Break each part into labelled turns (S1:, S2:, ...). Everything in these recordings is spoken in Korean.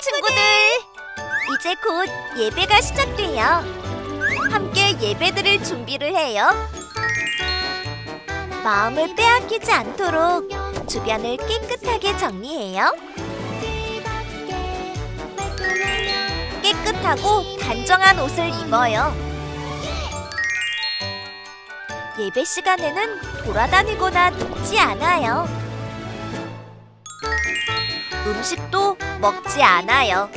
S1: 친구들! 이제 곧 예배가 시작돼요. 함께 예배드릴 준비를 해요. 마음을 빼앗기지 않도록 주변을 깨끗하게 정리해요. 깨끗하고 단정한 옷을 입어요. 예배 시간에는 돌아다니거나 눕지 않아요. 음식도 먹지 않아요.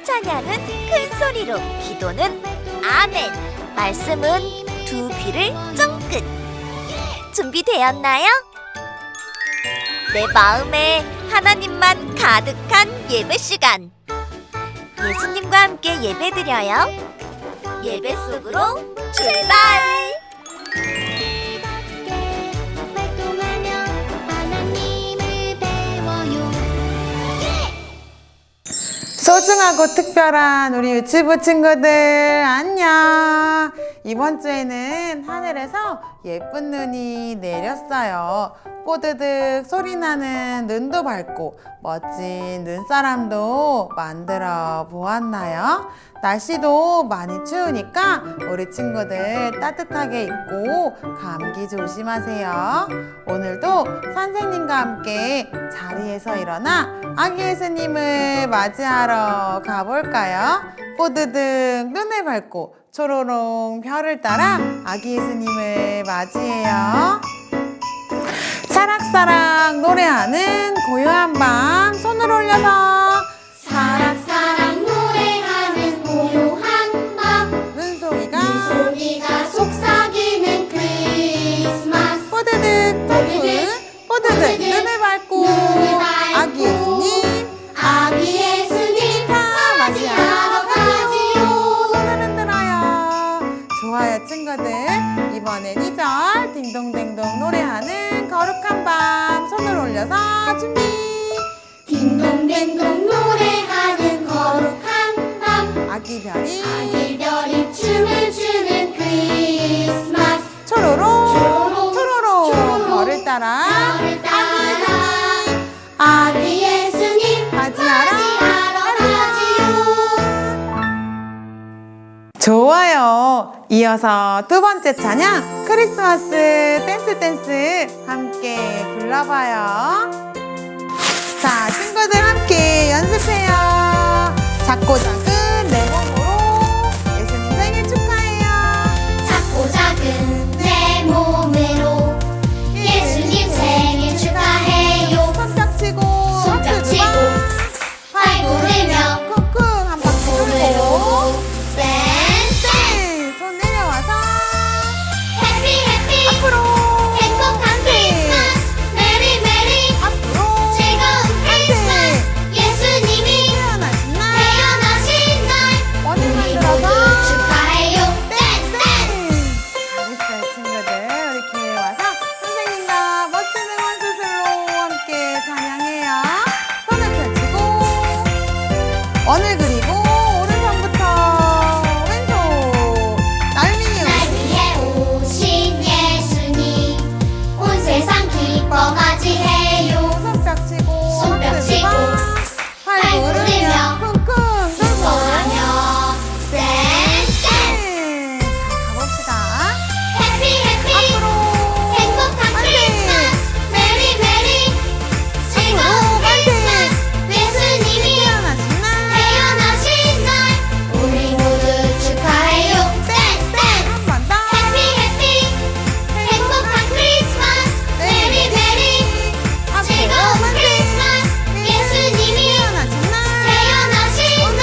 S1: 찬양은 큰 소리로, 기도는 아멘, 말씀은 두 귀를 쫑긋. 준비되었나요? 내 마음에 하나님만 가득한 예배 시간. 예수님과 함께 예배드려요. 예배 속으로 출발!
S2: 소중하고 특별한 우리 유치부 친구들 안녕. 이번 주에는 하늘에서 예쁜 눈이 내렸어요. 뽀드득 소리나는 눈도 밝고 멋진 눈사람도 만들어 보았나요? 날씨도 많이 추우니까 우리 친구들 따뜻하게 입고 감기 조심하세요. 오늘도 선생님과 함께 자리에서 일어나 아기 예수님을 맞이하러 가볼까요? 뽀드득 눈을 밟고 초로롱 별을 따라 아기 예수님을 맞이해요. 사락사락 노래하는 고요한 밤, 손을 올려서
S3: 사랑사랑 노래하는 고요한 밤,
S2: 눈송이가
S3: 속삭이는 크리스마스.
S2: 뽀드득 뽀드득 눈을 밟고 아기 예수님 다 맞이하러 가지요. 손을 흔들어요. 좋아요 친구들, 이번엔 2절 딩동댕동 노래하는 거룩한 밤, 손을 올려서 준비.
S3: 딩동댕동 노래하는 거룩한 밤,
S2: 아기 별이
S3: 아기별이 춤을 추는 크리스마스.
S2: 초로롱
S3: 초로롱
S2: 별을 따라
S3: 별을 따라
S2: 아기
S3: 아기 예수님
S2: 맞이하러
S3: 가지요.
S2: 좋아요. 이어서 두 번째 찬양 크리스마스 댄스 함께 불러봐요. 자, 친구들 함께 연습해요. 작고 작은 내 몸으로 예수님 생일 축하해요.
S3: 작고 작은 내 몸으로 예수님 생일 축하해요.
S2: 손뼉 치고
S3: 손뼉 치고 활 부르며
S2: 쿵쿵 한 바퀴
S3: 노래로
S2: 돌고
S3: 댄스.
S2: 손 내려와서
S3: 해피 해피
S2: 앞으로
S3: 행복한 크리스마스. 메리 메리
S2: 앞으로
S3: 즐거운 크리스마스. 예수님이
S2: 태어나신 날
S3: 태어나신 날
S2: 원을
S3: 우리
S2: 만들어서
S3: 모두 축하해요. 댄스 댄스.
S2: 잘했어요 친구들. 우리 교회 와서 선생님과 멋진 응원 수술로 함께 찬양해요. 손을 펼치고 원을 그리고 오른손부터 왼손 날 위에
S3: 날 위해 오신 예수님 온 세상 기뻐 맞이해요.
S2: 손뼉 치고
S3: 손뼉 치고
S2: 활
S3: 활
S2: 부르며
S3: 부르며
S2: 쿵쿵 돌고
S3: 기뻐하며 댄스.
S2: 자, 가봅시다.
S3: 해피 해피
S2: 앞으로
S3: 행복한
S2: 만세.
S3: 크리스마스. 메리 메리 즐거운
S2: 만세.
S3: 크리스마스. 예수님이
S2: 태어나신 날
S3: 태어나신 날 우리 모두 축하해요. 댄스 댄스.
S2: 한 번 더.
S3: 해피 해피 행복한 크리스마스. 메리 메리 즐거운 크리스마스. 예수님이
S2: 태어나신 날
S3: 태어나신 날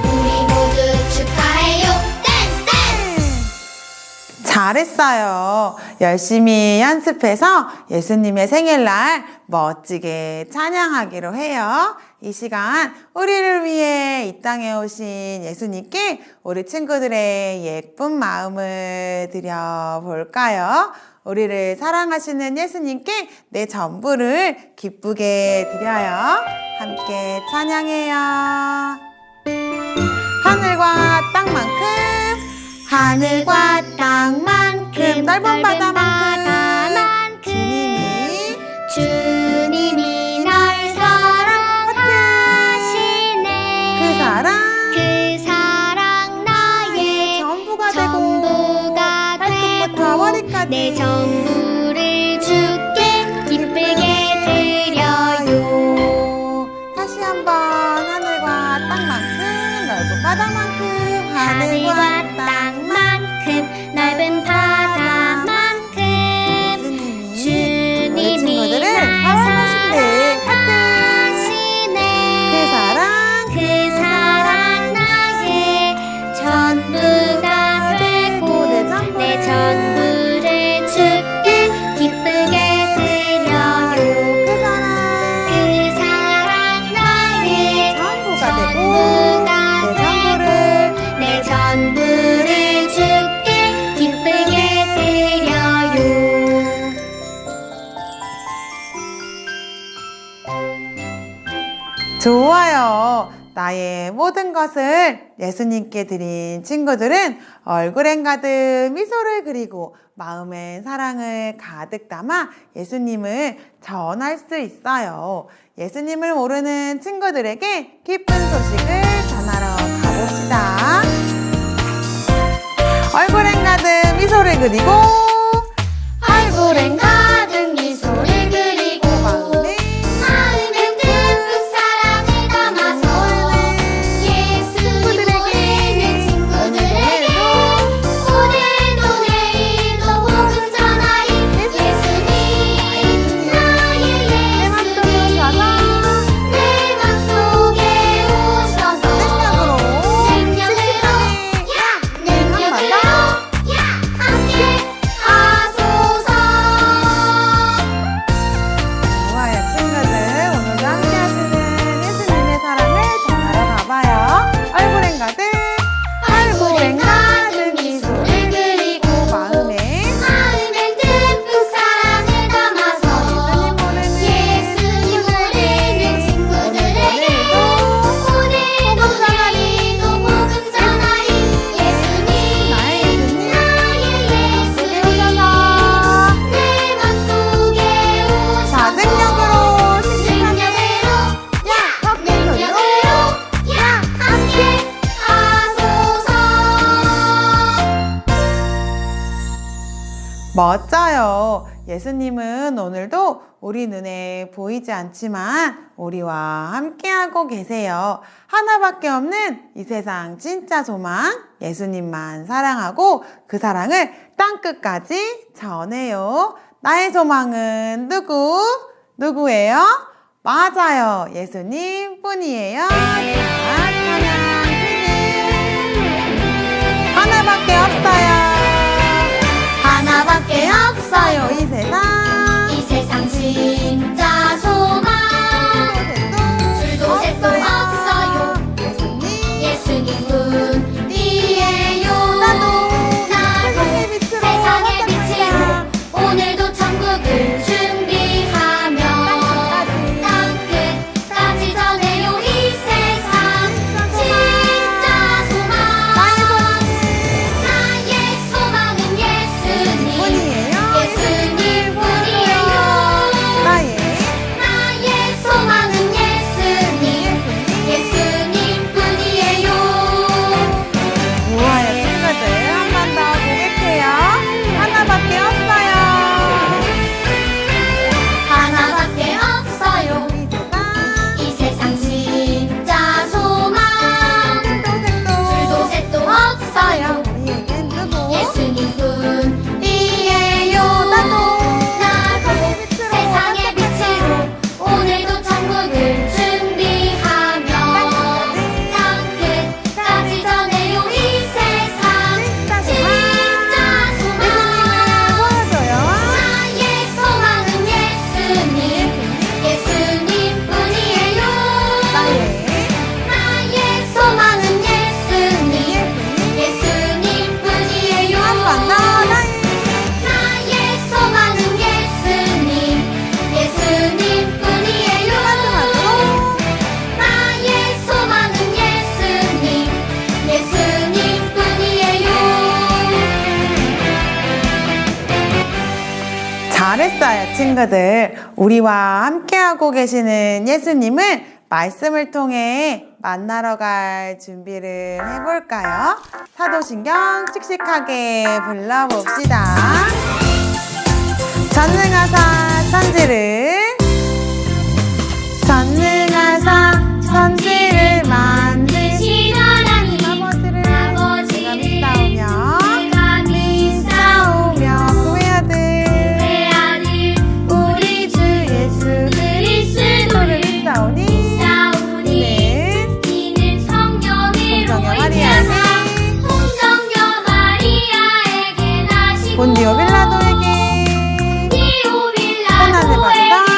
S3: 우리 모두 축하해요. 댄스 댄스.
S2: 잘했어요. 열심히 연습해서 예수님의 생일날 멋지게 찬양하기로 해요. 이 시간 우리를 위해 이 땅에 오신 예수님께 우리 친구들의 예쁜 마음을 드려볼까요? 우리를 사랑하시는 예수님께 내 전부를 기쁘게 드려요. 함께 찬양해요. 하늘과 땅만큼 하늘과 땅만큼 넓은 바다만큼 주님이
S3: 주님이 날
S2: 좋아요. 나의 모든 것을 예수님께 드린 친구들은 얼굴엔 가득 미소를 그리고 마음엔 사랑을 가득 담아 예수님을 전할 수 있어요. 예수님을 모르는 친구들에게 기쁜 소식을 전하러 가봅시다. 얼굴엔 가득 미소를 그리고
S3: 얼굴엔 가득 미소를 그리고 마음엔 듬뿍 사랑을 담아서 예수님 모르는 친구들에게 오늘도 내일도 복음 전하리. 예수님 나의 예수님 내 맘속에 오셔서 능력으로 함께 하소서.
S2: 좋아요, 친구들. 오늘도 함께 하시는 예수님의 사랑을 전하러 가봐요. 얼굴엔 가득
S3: 미소를 그리고 마음엔 듬뿍 사랑을 담아서 예수님 모르는 친구들에게 오늘도 내일도 복음 전하리. 예수님
S2: 나의 예수님
S3: 예수님 내 맘속에
S2: 자,
S3: 오셔서
S2: 능력으로 씩씩하게
S3: 능력으로 함께 하소서.
S2: 멋져요. 예수님은 오늘도 우리 눈에 보이지 않지만 우리와 함께하고 계세요. 하나밖에 없는 이 세상 진짜 소망, 예수님만 사랑하고 그 사랑을 땅끝까지 전해요. 나의 소망은 누구예요? 맞아요. 예수님 뿐이에요. 자, 찬양 주님. 하나밖에 없어요. 하나밖에 없어요. 이 세상.
S3: 이 세상 진짜 소망 둘도 셋도 없어요.
S2: 예수님
S3: 예수님뿐이에요. 나도 세상의 빛으로 오늘도 천국을 준비하며 땅끝까지 전해요. 이 세상 진짜 소망 나의 소망은 예수님
S2: 뿐이에요.
S3: 예수님뿐이에요. 나의 소망은 예수님 예수님뿐이에요.
S2: 좋아요, 친구들. 한 번 더 고백해요. 하나밖에 없어요.
S3: 하나밖에 없어요.
S2: 이 세상.
S3: 이 세상 진짜 소망
S2: 둘도
S3: 둘도 셋도 없어요.
S2: 우리에겐 누구?
S3: 예수님뿐이에요. 나도 세상의 빛으로 오늘도 천국을 준비하며 땅끝까지 전해요. 이 세상 진짜 소망
S2: 보여줘요.
S3: 나의 소망은 예수님 예수님뿐이에요. 나의 소망은 예수님 예수님뿐이에요.
S2: 한 번 더.
S3: 나의 소망은 예수님 예수님뿐이에요. 나의 소망은 예수님 예수님뿐이에요.
S2: 잘했어요, 친구들. 우리와 함께하고 계시는 예수님을 말씀을 통해 만나러 갈 준비를 해볼까요? 사도신경 씩씩하게 불러봅시다. 전능하사 천지를 만드신
S3: 하나님
S2: 아버지를
S3: 아버지를
S2: 내가 믿사오며
S3: 내가 믿사오며
S2: 그의 아들
S3: 내 아들 우리 주 예수 그리스도를
S2: 믿사오니
S3: 믿사오니 이는 성령으로
S2: 성령의
S3: 인하사
S2: 마리아에게
S3: 홍정녀 마리아에게 나시고
S2: 본디오 빌라도에게
S3: 본디오
S2: 고난을 받으다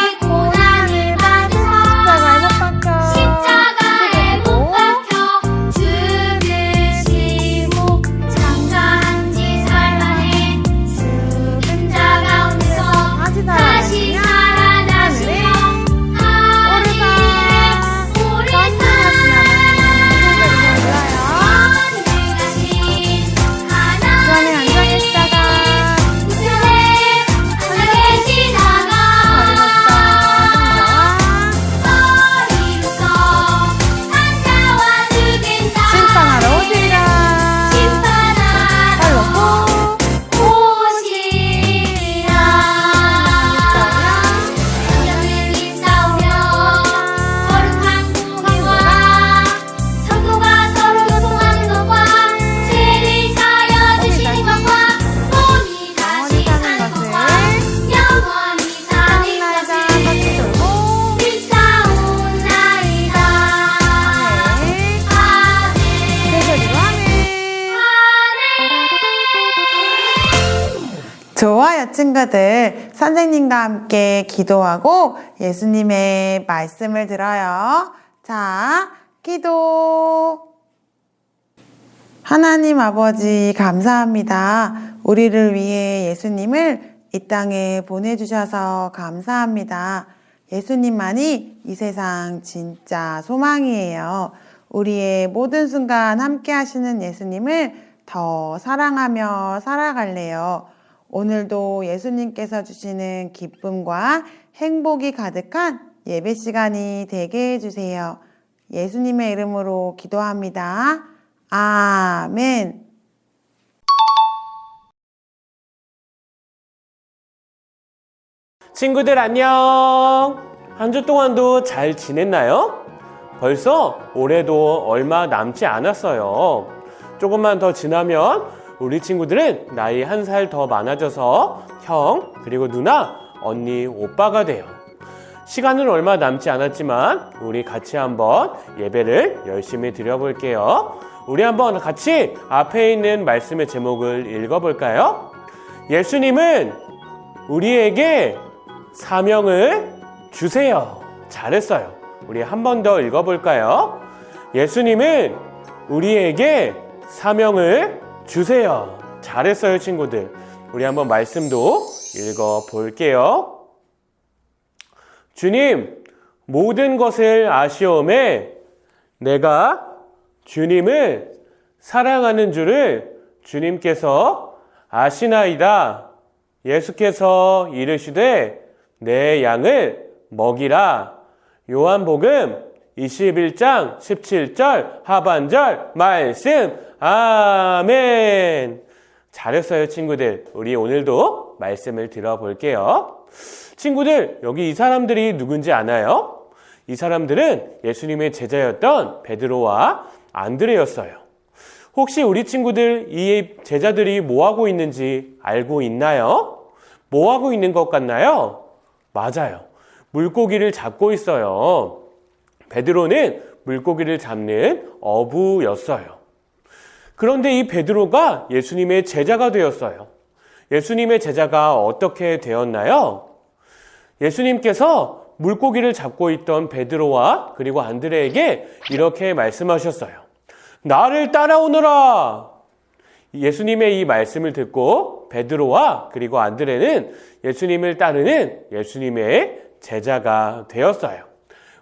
S2: 좋아요, 친구들. 선생님과 함께 기도하고 예수님의 말씀을 들어요. 자, 기도. 하나님 아버지, 감사합니다. 우리를 위해 예수님을 이 땅에 보내주셔서 감사합니다. 예수님만이 이 세상 진짜 소망이에요. 우리의 모든 순간 함께 하시는 예수님을 더 사랑하며 살아갈래요. 오늘도 예수님께서 주시는 기쁨과 행복이 가득한 예배 시간이 되게 해주세요. 예수님의 이름으로 기도합니다. 아멘.
S4: 친구들 안녕. 한 주 동안도 잘 지냈나요? 벌써 올해도 얼마 남지 않았어요. 조금만 더 지나면 우리 친구들은 나이 1살 더 많아져서 형, 그리고 누나, 언니, 오빠가 돼요. 시간은 얼마 남지 않았지만 우리 같이 한번 예배를 열심히 드려볼게요. 우리 한번 같이 앞에 있는 말씀의 제목을 읽어볼까요? 예수님은 우리에게 사명을 주세요. 잘했어요. 우리 한 번 더 읽어볼까요? 예수님은 우리에게 사명을 주세요. 잘했어요, 친구들. 우리 한번 말씀도 읽어볼게요. 주님, 모든 것을 아시오매 내가 주님을 사랑하는 줄을 주님께서 아시나이다. 예수께서 이르시되 내 양을 먹이라. 요한복음 21장 17절 하반절 말씀. 아멘. 잘했어요, 친구들. 우리 오늘도 말씀을 들어볼게요. 친구들, 여기 이 사람들이 누군지 아나요? 이 사람들은 예수님의 제자였던 베드로와 안드레였어요. 혹시 우리 친구들 이 제자들이 뭐하고 있는지 알고 있나요? 뭐하고 있는 것 같나요? 맞아요. 물고기를 잡고 있어요. 베드로는 물고기를 잡는 어부였어요. 그런데 이 베드로가 예수님의 제자가 되었어요. 예수님의 제자가 어떻게 되었나요? 예수님께서 물고기를 잡고 있던 베드로와 그리고 안드레에게 이렇게 말씀하셨어요. 나를 따라오너라. 예수님의 이 말씀을 듣고 베드로와 그리고 안드레는 예수님을 따르는 예수님의 제자가 되었어요.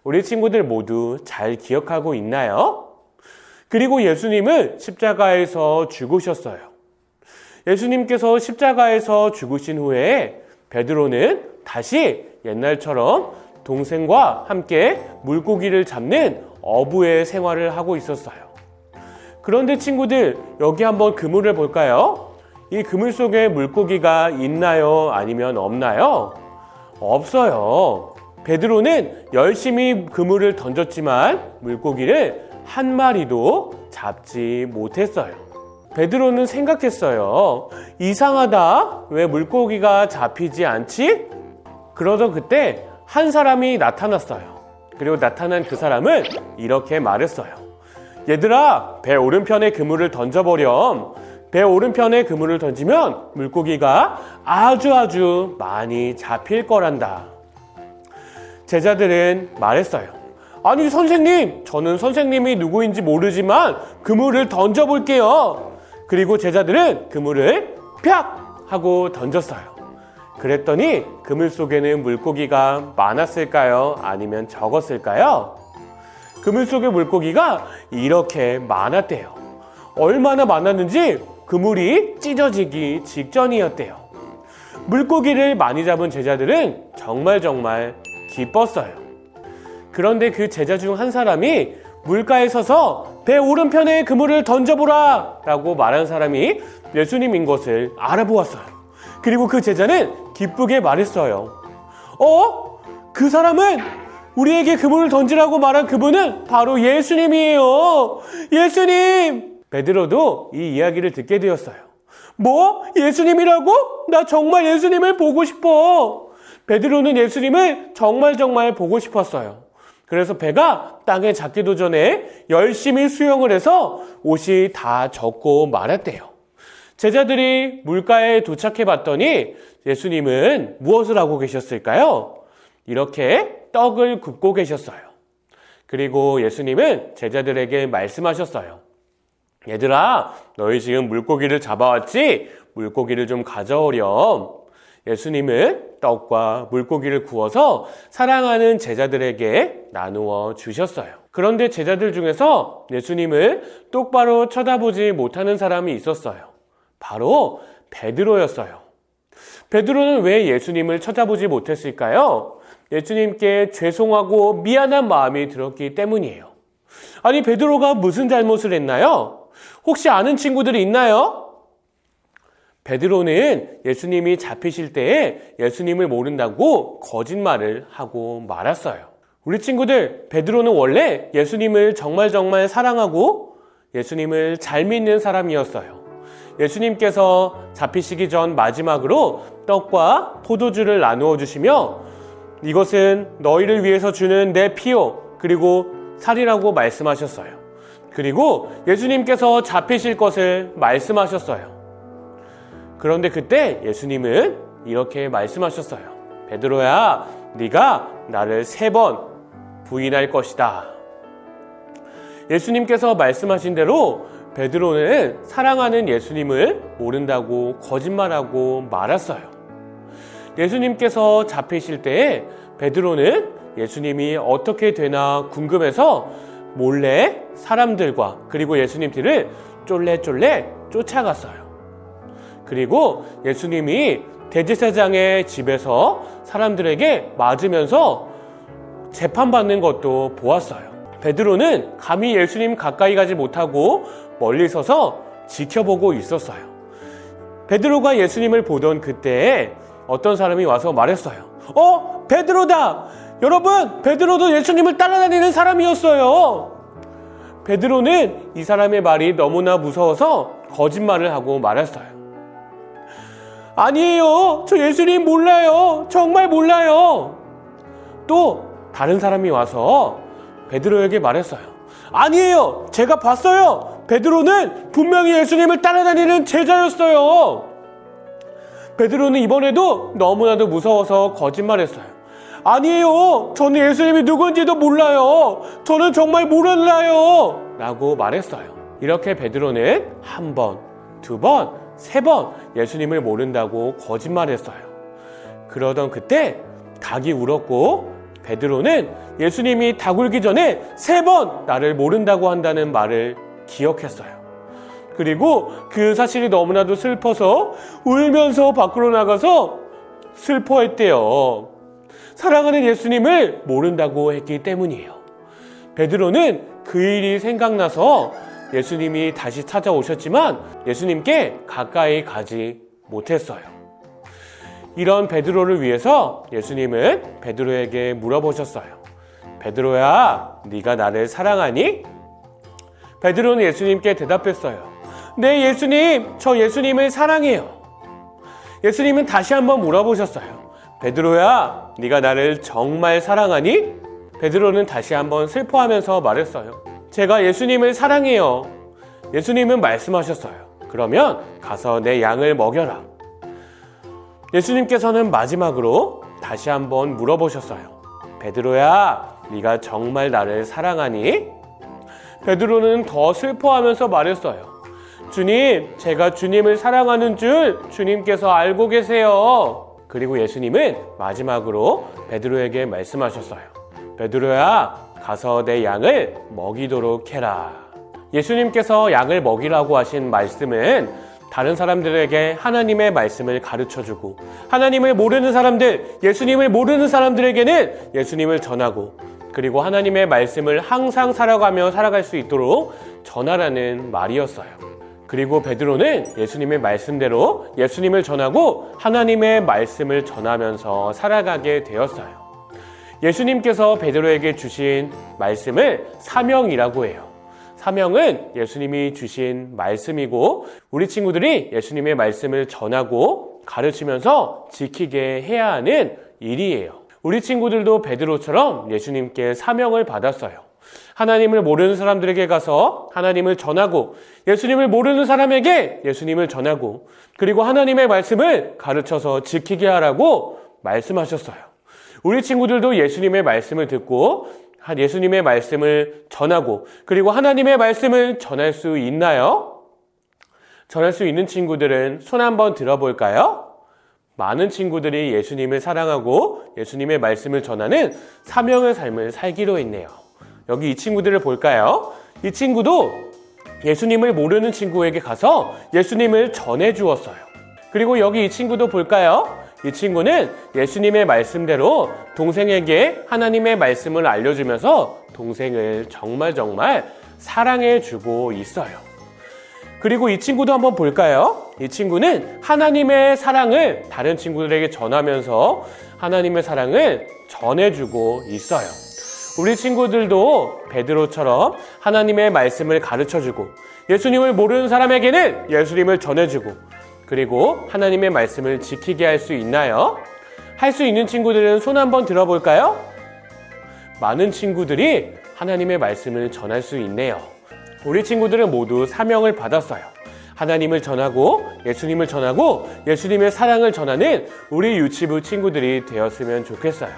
S4: 우리 친구들 모두 잘 기억하고 있나요? 그리고 예수님은 십자가에서 죽으셨어요. 예수님께서 십자가에서 죽으신 후에 베드로는 다시 옛날처럼 동생과 함께 물고기를 잡는 어부의 생활을 하고 있었어요. 그런데 친구들, 여기 한번 그물을 볼까요? 이 그물 속에 물고기가 있나요? 아니면 없나요? 없어요. 베드로는 열심히 그물을 던졌지만 물고기를 한 마리도 잡지 못했어요. 베드로는 생각했어요. 이상하다. 왜 물고기가 잡히지 않지? 그러던 그때 한 사람이 나타났어요. 그리고 나타난 그 사람은 이렇게 말했어요. 얘들아, 배 오른편에 그물을 던져보렴. 배 오른편에 그물을 던지면 물고기가 아주 많이 잡힐 거란다. 제자들은 말했어요. 아니 선생님, 저는 선생님이 누구인지 모르지만 그물을 던져볼게요. 그리고 제자들은 그물을 팍 하고 던졌어요. 그랬더니 그물 속에는 물고기가 많았을까요? 아니면 적었을까요? 그물 속의 물고기가 이렇게 많았대요. 얼마나 많았는지 그물이 찢어지기 직전이었대요. 물고기를 많이 잡은 제자들은 정말 기뻤어요. 그런데 그 제자 중 한 사람이 물가에 서서 배 오른편에 그물을 던져보라 라고 말한 사람이 예수님인 것을 알아보았어요. 그리고 그 제자는 기쁘게 말했어요. 그 사람은 우리에게 그물을 던지라고 말한 그분은 바로 예수님이에요. 예수님! 베드로도 이 이야기를 듣게 되었어요. 뭐? 예수님이라고? 나 정말 예수님을 보고 싶어. 베드로는 예수님을 정말 보고 싶었어요. 그래서 배가 땅에 닿기도 전에 열심히 수영을 해서 옷이 다 젖고 말았대요. 제자들이 물가에 도착해 봤더니 예수님은 무엇을 하고 계셨을까요? 이렇게 떡을 굽고 계셨어요. 그리고 예수님은 제자들에게 말씀하셨어요. 얘들아, 너희 지금 물고기를 잡아왔지? 물고기를 좀 가져오렴. 예수님은 떡과 물고기를 구워서 사랑하는 제자들에게 나누어 주셨어요. 그런데 제자들 중에서 예수님을 똑바로 쳐다보지 못하는 사람이 있었어요. 바로 베드로였어요. 베드로는 왜 예수님을 쳐다보지 못했을까요? 예수님께 죄송하고 미안한 마음이 들었기 때문이에요. 아니, 베드로가 무슨 잘못을 했나요? 혹시 아는 친구들이 있나요? 베드로는 예수님이 잡히실 때에 예수님을 모른다고 거짓말을 하고 말았어요. 우리 친구들, 베드로는 원래 예수님을 정말 사랑하고 예수님을 잘 믿는 사람이었어요. 예수님께서 잡히시기 전 마지막으로 떡과 포도주를 나누어 주시며 이것은 너희를 위해서 주는 내 피요 그리고 살이라고 말씀하셨어요. 그리고 예수님께서 잡히실 것을 말씀하셨어요. 그런데 그때 예수님은 이렇게 말씀하셨어요. 베드로야, 네가 나를 3번 부인할 것이다. 예수님께서 말씀하신 대로 베드로는 사랑하는 예수님을 모른다고 거짓말하고 말았어요. 예수님께서 잡히실 때에 베드로는 예수님이 어떻게 되나 궁금해서 몰래 사람들과 그리고 예수님 뒤를 쫄래쫄래 쫓아갔어요. 그리고 예수님이 대제사장의 집에서 사람들에게 맞으면서 재판받는 것도 보았어요. 베드로는 감히 예수님 가까이 가지 못하고 멀리 서서 지켜보고 있었어요. 베드로가 예수님을 보던 그때에 어떤 사람이 와서 말했어요. 베드로다! 여러분, 베드로도 예수님을 따라다니는 사람이었어요. 베드로는 이 사람의 말이 너무나 무서워서 거짓말을 하고 말했어요. 아니에요. 저 예수님 몰라요. 정말 몰라요. 또 다른 사람이 와서 베드로에게 말했어요. 아니에요. 제가 봤어요. 베드로는 분명히 예수님을 따라다니는 제자였어요. 베드로는 이번에도 너무나도 무서워서 거짓말했어요. 아니에요. 저는 예수님이 누군지도 몰라요. 저는 정말 몰라요. 라고 말했어요. 이렇게 베드로는 1번, 2번, 3번 예수님을 모른다고 거짓말했어요. 그러던 그때 닭이 울었고 베드로는 예수님이 닭 울기 전에 3번 나를 모른다고 한다는 말을 기억했어요. 그리고 그 사실이 너무나도 슬퍼서 울면서 밖으로 나가서 슬퍼했대요. 사랑하는 예수님을 모른다고 했기 때문이에요. 베드로는 그 일이 생각나서 예수님이 다시 찾아오셨지만 예수님께 가까이 가지 못했어요. 이런 베드로를 위해서 예수님은 베드로에게 물어보셨어요. 베드로야, 네가 나를 사랑하니? 베드로는 예수님께 대답했어요. 네, 예수님, 저 예수님을 사랑해요. 예수님은 다시 한번 물어보셨어요. 베드로야, 네가 나를 정말 사랑하니? 베드로는 다시 한번 슬퍼하면서 말했어요. 제가 예수님을 사랑해요. 예수님은 말씀하셨어요. 그러면 가서 내 양을 먹여라. 예수님께서는 마지막으로 다시 한번 물어보셨어요. 베드로야, 네가 정말 나를 사랑하니? 베드로는 더 슬퍼하면서 말했어요. 주님, 제가 주님을 사랑하는 줄 주님께서 알고 계세요. 그리고 예수님은 마지막으로 베드로에게 말씀하셨어요. 베드로야, 가서 내 양을 먹이도록 해라. 예수님께서 양을 먹이라고 하신 말씀은 다른 사람들에게 하나님의 말씀을 가르쳐주고 하나님을 모르는 사람들, 예수님을 모르는 사람들에게는 예수님을 전하고 그리고 하나님의 말씀을 항상 살아갈 수 있도록 전하라는 말이었어요. 그리고 베드로는 예수님의 말씀대로 예수님을 전하고 하나님의 말씀을 전하면서 살아가게 되었어요. 예수님께서 베드로에게 주신 말씀을 사명이라고 해요. 사명은 예수님이 주신 말씀이고 우리 친구들이 예수님의 말씀을 전하고 가르치면서 지키게 해야 하는 일이에요. 우리 친구들도 베드로처럼 예수님께 사명을 받았어요. 하나님을 모르는 사람들에게 가서 하나님을 전하고 예수님을 모르는 사람에게 예수님을 전하고 그리고 하나님의 말씀을 가르쳐서 지키게 하라고 말씀하셨어요. 우리 친구들도 예수님의 말씀을 듣고 예수님의 말씀을 전하고 그리고 하나님의 말씀을 전할 수 있나요? 전할 수 있는 친구들은 손 한번 들어볼까요? 많은 친구들이 예수님을 사랑하고 예수님의 말씀을 전하는 사명의 삶을 살기로 했네요. 여기 이 친구들을 볼까요? 이 친구도 예수님을 모르는 친구에게 가서 예수님을 전해 주었어요. 그리고 여기 이 친구도 볼까요? 이 친구는 예수님의 말씀대로 동생에게 하나님의 말씀을 알려주면서 동생을 정말 사랑해 주고 있어요. 그리고 이 친구도 한번 볼까요? 이 친구는 하나님의 사랑을 다른 친구들에게 전하면서 하나님의 사랑을 전해주고 있어요. 우리 친구들도 베드로처럼 하나님의 말씀을 가르쳐주고 예수님을 모르는 사람에게는 예수님을 전해주고 그리고 하나님의 말씀을 지키게 할 수 있나요? 할 수 있는 친구들은 손 한번 들어볼까요? 많은 친구들이 하나님의 말씀을 전할 수 있네요. 우리 친구들은 모두 사명을 받았어요. 하나님을 전하고 예수님을 전하고 예수님의 사랑을 전하는 우리 유치부 친구들이 되었으면 좋겠어요.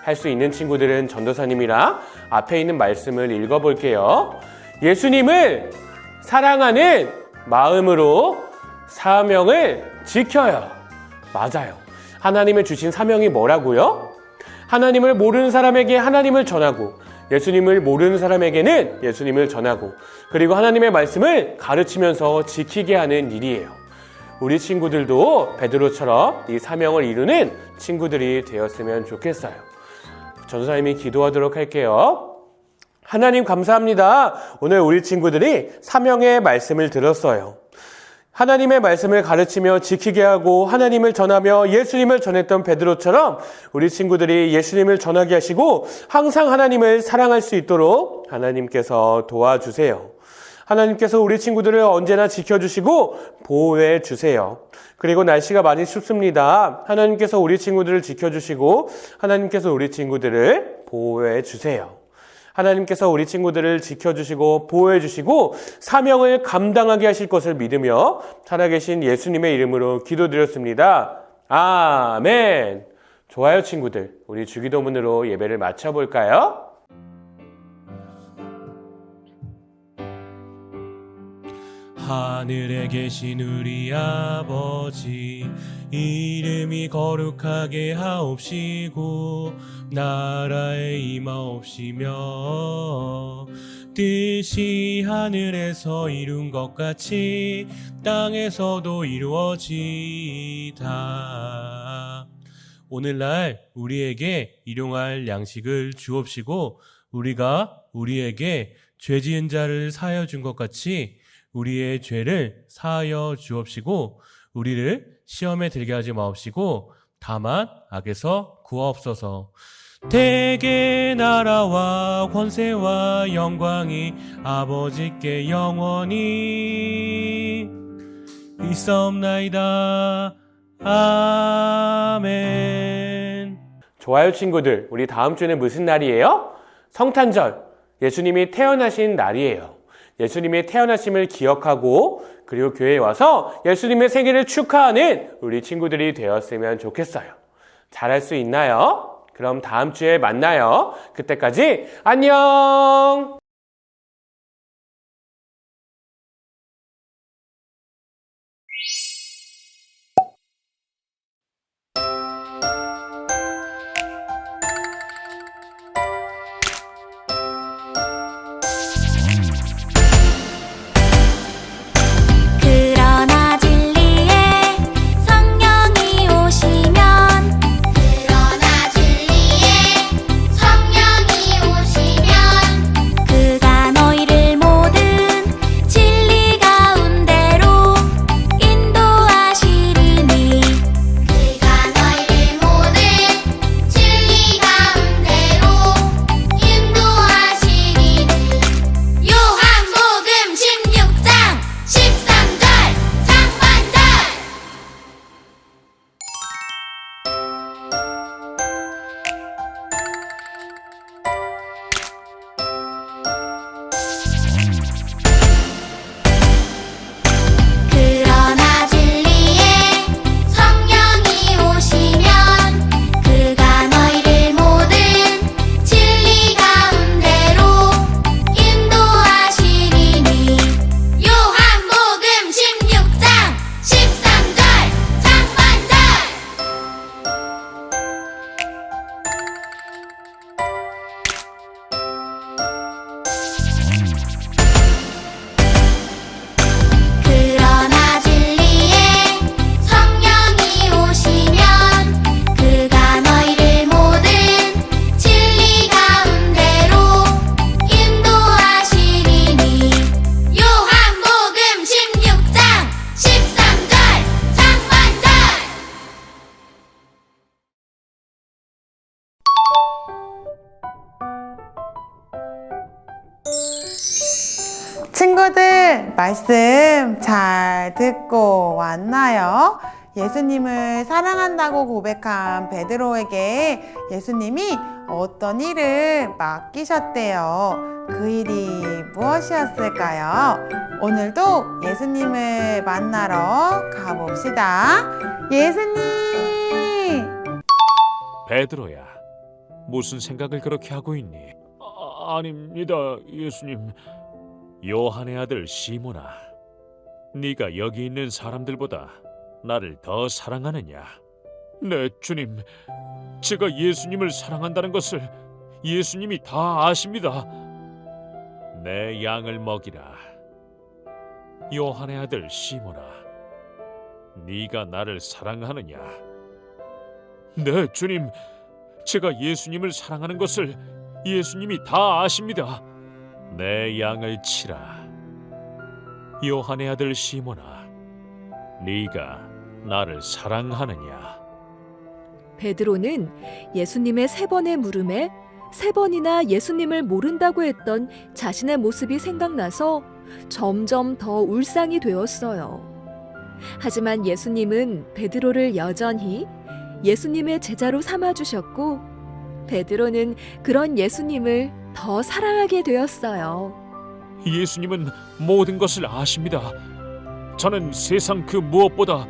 S4: 할 수 있는 친구들은 전도사님이랑 앞에 있는 말씀을 읽어볼게요. 예수님을 사랑하는 마음으로 사명을 지켜요. 맞아요. 하나님의 주신 사명이 뭐라고요? 하나님을 모르는 사람에게 하나님을 전하고 예수님을 모르는 사람에게는 예수님을 전하고 그리고 하나님의 말씀을 가르치면서 지키게 하는 일이에요. 우리 친구들도 베드로처럼 이 사명을 이루는 친구들이 되었으면 좋겠어요. 전도사님이 기도하도록 할게요. 하나님 감사합니다. 오늘 우리 친구들이 사명의 말씀을 들었어요. 하나님의 말씀을 가르치며 지키게 하고 하나님을 전하며 예수님을 전했던 베드로처럼 우리 친구들이 예수님을 전하게 하시고 항상 하나님을 사랑할 수 있도록 하나님께서 도와주세요. 하나님께서 우리 친구들을 언제나 지켜주시고 보호해 주세요. 그리고 날씨가 많이 춥습니다. 하나님께서 우리 친구들을 지켜주시고 하나님께서 우리 친구들을 보호해 주세요. 하나님께서 우리 친구들을 지켜주시고 보호해 주시고 사명을 감당하게 하실 것을 믿으며 살아계신 예수님의 이름으로 기도드렸습니다. 아멘. 좋아요 친구들, 우리 주기도문으로 예배를 마쳐볼까요? 하늘에 계신 우리 아버지 이름이 거룩하게 하옵시고 나라에 임하옵시며 뜻이 하늘에서 이룬 것 같이 땅에서도 이루어지이다. 오늘날 우리에게 일용할 양식을 주옵시고 우리가 우리에게 죄 지은 자를 사하여 준 것 같이 우리의 죄를 사하여 주옵시고 우리를 시험에 들게 하지 마옵시고 다만 악에서 구하옵소서. 대개 나라와 권세와 영광이 아버지께 영원히 있사옵나이다. 아멘. 좋아요 친구들, 우리 다음 주는 무슨 날이에요? 성탄절, 예수님이 태어나신 날이에요. 예수님의 태어나심을 기억하고 그리고 교회에 와서 예수님의 생일을 축하하는 우리 친구들이 되었으면 좋겠어요. 잘할 수 있나요? 그럼 다음 주에 만나요. 그때까지 안녕!
S1: 그러나 진리의 성령이 오시면
S3: 그러나 진리의 성령이 오시면
S1: 그
S2: 친구들, 말씀 잘 듣고 왔나요? 예수님을 사랑한다고 고백한 베드로에게 예수님이 어떤 일을 맡기셨대요. 그 일이 무엇이었을까요? 오늘도 예수님을 만나러 가봅시다. 예수님!
S5: 베드로야, 무슨 생각을 그렇게 하고 있니? 아닙니다, 예수님. 요한의 아들 시몬아, 네가 여기 있는 사람들보다 나를 더 사랑하느냐? 네, 주님. 제가 예수님을 사랑한다는 것을 예수님이 다 아십니다. 내 양을 먹이라. 요한의 아들 시몬아, 네가 나를 사랑하느냐? 네, 주님. 제가 예수님을 사랑하는 것을 예수님이 다 아십니다. 내 양을 치라. 요한의 아들 시몬아, 네가 나를 사랑하느냐?
S6: 베드로는 예수님의 3번의 물음에 3번이나 예수님을 모른다고 했던 자신의 모습이 생각나서 점점 더 울상이 되었어요. 하지만 예수님은 베드로를 여전히 예수님의 제자로 삼아주셨고, 베드로는 그런 예수님을 더 사랑하게 되었어요.
S5: 예수님은 모든 것을 아십니다. 저는 세상 그 무엇보다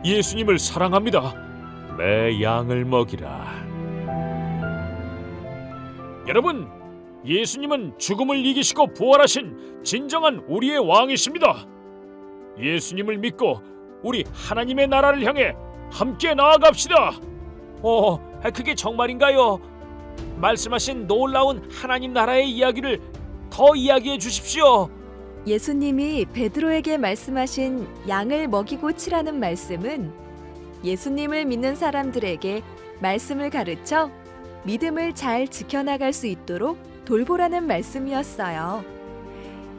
S5: 예수님을 사랑합니다. 내 양을 먹이라. 여러분, 예수님은 죽음을 이기시고 부활하신 진정한 우리의 왕이십니다. 예수님을 믿고 우리 하나님의 나라를 향해 함께 나아갑시다. 그게 정말인가요? 말씀하신 놀라운 하나님 나라의 이야기를 더 이야기해 주십시오.
S6: 예수님이 베드로에게 말씀하신 양을 먹이고 치라는 말씀은 예수님을 믿는 사람들에게 말씀을 가르쳐 믿음을 잘 지켜나갈 수 있도록 돌보라는 말씀이었어요.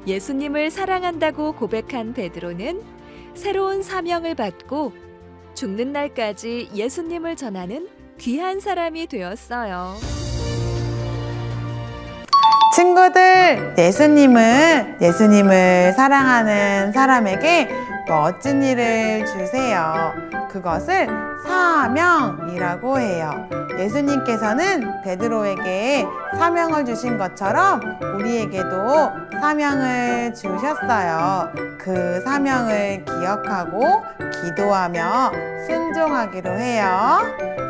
S6: 예수님을 사랑한다고 고백한 베드로는 새로운 사명을 받고 죽는 날까지 예수님을 전하는 귀한 사람이 되었어요.
S2: 친구들, 예수님을 사랑하는 사람에게 멋진 일을 주세요. 그것을 사명이라고 해요. 예수님께서는 베드로에게 사명을 주신 것처럼 우리에게도 사명을 주셨어요. 그 사명을 기억하고 기도하며 순종하기로 해요.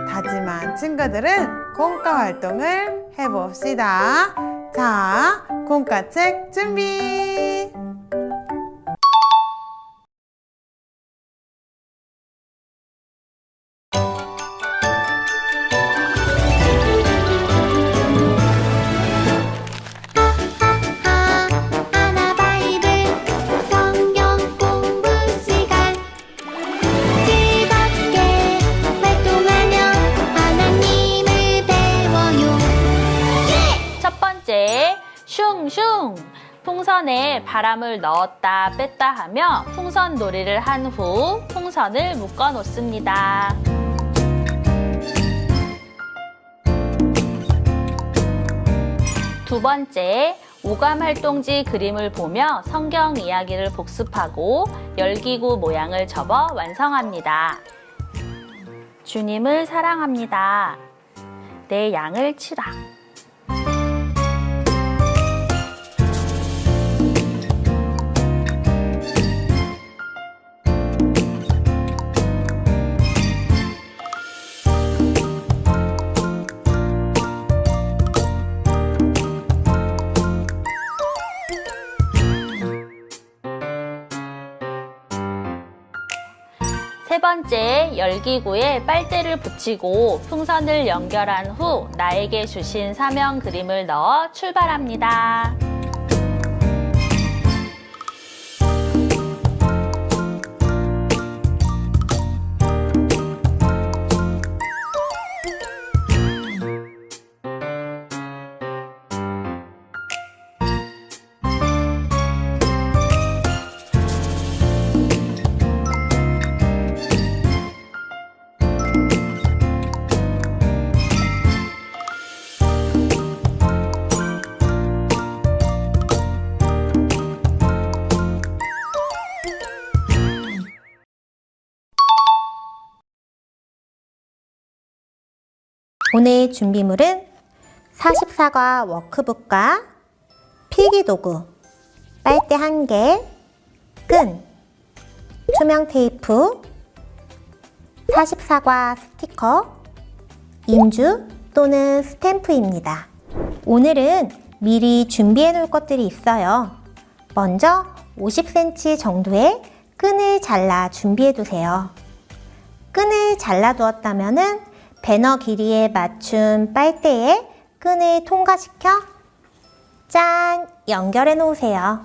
S2: 다짐한 친구들은 공과 활동을 해봅시다. 자, 공과책 준비!
S1: 하나 바이블 성경 공부 시간 즐겁게 활동하며 하나님을 배워요.
S7: 첫 번째, 슝슝. 풍선에 바람을 넣었다 뺐다 하며 풍선 놀이를 한 후 풍선을 묶어 놓습니다. 두 번째, 오감활동지 그림을 보며 성경 이야기를 복습하고 열기구 모양을 접어 완성합니다. 주님을 사랑합니다. 내 양을 치라. 세 번째, 열기구에 빨대를 붙이고 풍선을 연결한 후 나에게 주신 사명 그림을 넣어 출발합니다.
S1: 오늘 준비물은 44과 워크북과 필기도구, 빨대 1개, 끈, 투명 테이프, 44과 스티커, 인주 또는 스탬프입니다. 오늘은 미리 준비해 놓을 것들이 있어요. 먼저 50cm 정도의 끈을 잘라 준비해 두세요. 끈을 잘라 두었다면 배너 길이에 맞춘 빨대에 끈을 통과시켜 짠! 연결해 놓으세요.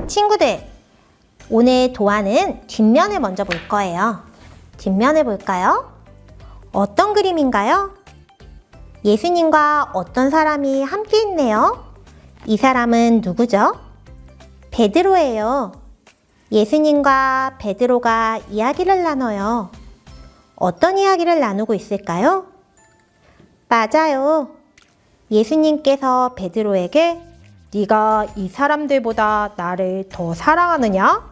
S1: 친구들, 오늘 도안은 뒷면을 먼저 볼 거예요. 뒷면을 볼까요? 어떤 그림인가요? 예수님과 어떤 사람이 함께 있네요. 이 사람은 누구죠? 베드로예요. 예수님과 베드로가 이야기를 나눠요. 어떤 이야기를 나누고 있을까요? 맞아요. 예수님께서 베드로에게 네가 이 사람들보다 나를 더 사랑하느냐?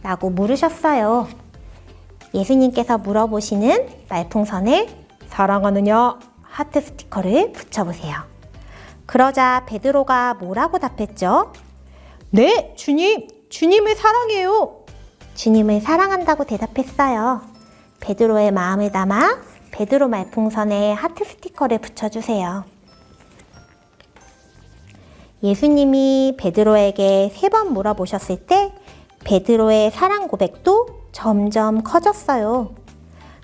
S1: 라고 물으셨어요. 예수님께서 물어보시는 말풍선에 사랑하느냐? 하트 스티커를 붙여보세요. 그러자 베드로가 뭐라고 답했죠? 네, 주님! 주님을 사랑해요! 주님을 사랑한다고 대답했어요. 베드로의 마음을 담아 베드로 말풍선에 하트 스티커를 붙여주세요. 예수님이 베드로에게 3번 물어보셨을 때 베드로의 사랑 고백도 점점 커졌어요.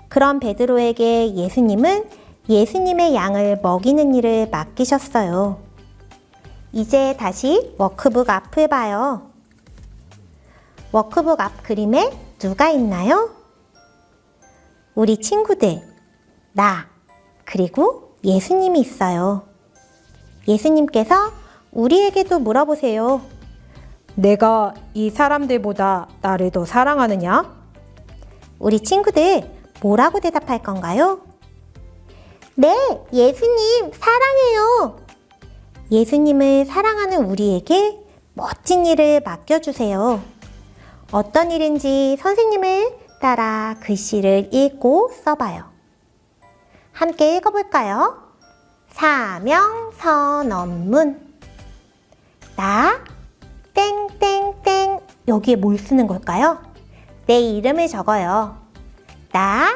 S1: 그런 베드로에게 예수님은 예수님의 양을 먹이는 일을 맡기셨어요. 이제 다시 워크북 앞을 봐요. 워크북 앞 그림에 누가 있나요? 우리 친구들, 나, 그리고 예수님이 있어요. 예수님께서 우리에게도 물어보세요. 내가 이 사람들보다 나를 더 사랑하느냐? 우리 친구들, 뭐라고 대답할 건가요? 네, 예수님 사랑해요. 예수님을 사랑하는 우리에게 멋진 일을 맡겨주세요. 어떤 일인지 선생님을 따라 글씨를 읽고 써봐요. 함께 읽어볼까요? 사명선언문. 나 땡땡땡. 여기에 뭘 쓰는 걸까요? 내 이름을 적어요. 나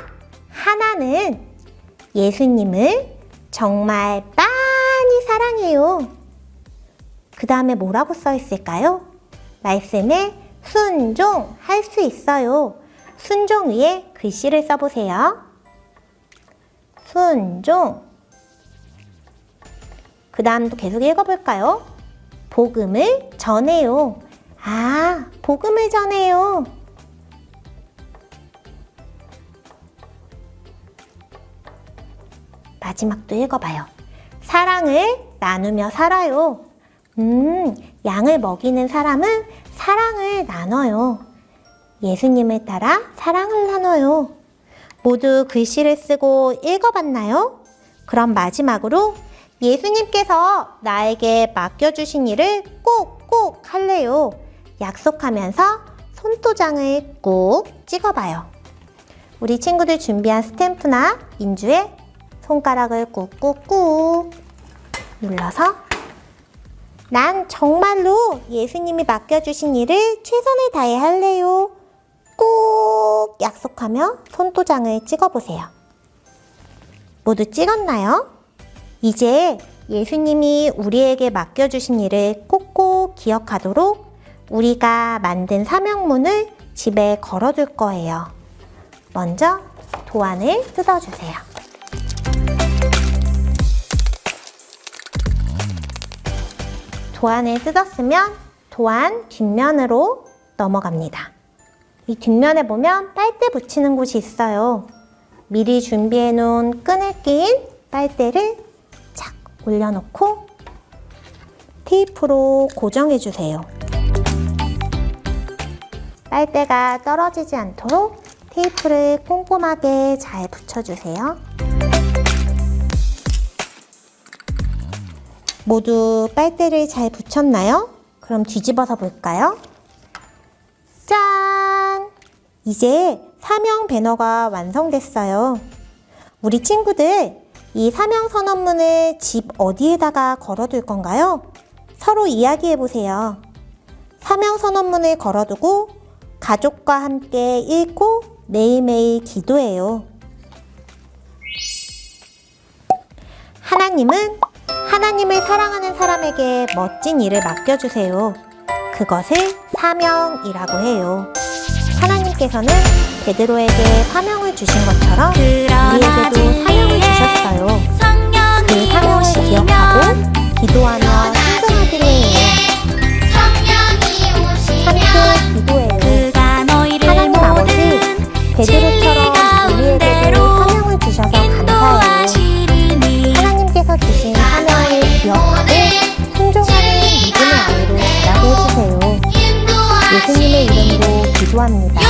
S1: 하나는 예수님을 정말 많이 사랑해요. 그 다음에 뭐라고 써 있을까요? 말씀에 순종할 수 있어요. 순종 위에 글씨를 써보세요. 순종. 그 다음도 계속 읽어볼까요? 복음을 전해요. 아, 복음을 전해요. 마지막도 읽어봐요. 사랑을 나누며 살아요. 양을 먹이는 사람은 사랑을 나눠요. 예수님을 따라 사랑을 나눠요. 모두 글씨를 쓰고 읽어봤나요? 그럼 마지막으로 예수님께서 나에게 맡겨주신 일을 꼭꼭 할래요. 약속하면서 손도장을 꾹 찍어봐요. 우리 친구들 준비한 스탬프나 인주에 손가락을 꾹꾹꾹 눌러서 난 정말로 예수님이 맡겨주신 일을 최선을 다해 할래요. 꼭 약속하며 손도장을 찍어보세요. 모두 찍었나요? 이제 예수님이 우리에게 맡겨주신 일을 꼭꼭 기억하도록 우리가 만든 사명문을 집에 걸어둘 거예요. 먼저 도안을 뜯어주세요. 도안을 뜯었으면 도안 뒷면으로 넘어갑니다. 이 뒷면에 보면 빨대 붙이는 곳이 있어요. 미리 준비해 놓은 끈을 낀 빨대를 착 올려놓고 테이프로 고정해 주세요. 빨대가 떨어지지 않도록 테이프를 꼼꼼하게 잘 붙여주세요. 모두 빨대를 잘 붙였나요? 그럼 뒤집어서 볼까요? 짠! 이제 사명 배너가 완성됐어요. 우리 친구들, 이 사명 선언문을 집 어디에다가 걸어둘 건가요? 서로 이야기해 보세요. 사명 선언문을 걸어두고 가족과 함께 읽고 매일매일 기도해요. 하나님은 하나님을 사랑하는 사람에게 멋진 일을 맡겨주세요. 그것을 사명이라고 해요. 하나님께서는 베드로에게 사명을 주신 것처럼 우리에게도 사명을 주셨어요. 그 사명을 기억하고 기도하며 순종하기로 해요. 함께 기도해요. 하나님 아버지, 베드로처럼 우리에게도 사명을 주셔서 감사해요. 하나님께서 주신 사명을 기억하고 순종하는 믿음의 아이로 자라게 해주세요. 예수님의 이름으로 기도합니다.